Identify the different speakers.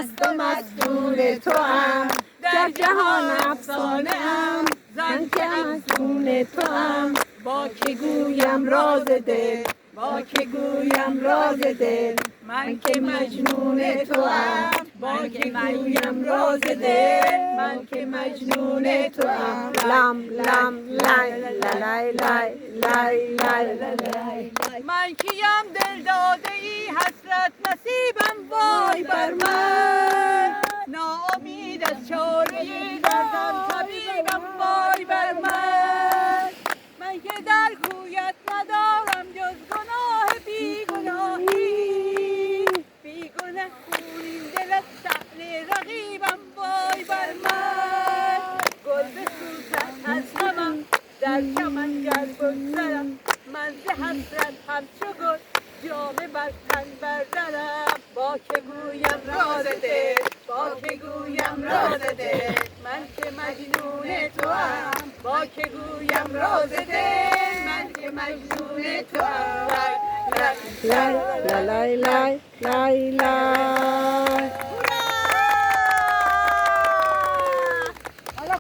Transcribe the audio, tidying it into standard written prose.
Speaker 1: مست و مستون توام، در جهان افسانه ام، زن که مجنون توام. با که گویم راز دل، با که گویم راز دل، من که مجنون توام. با که گویم راز دل، من که مجنون توام. لم لم لای لای لای لای لای لای. من کیم دل داده ای حسرت نصیبم وای بر من، ناامید از چاره دردم طبیبم وای بر من. من که در کویت ندارم جز گناه بیگناهی، بیگنه خونین دل از شأن رقیبم وای بر من. گل بسوزد از غمم در چمن گر بگذرم، من ز حسرت همچو گل جامه بر تن بردرم. با که گویم راز دل، با که گویم راز دل، من که مجنون توام. با که گویم راز دل، من که مجنون توام. لای لای لای لای لای.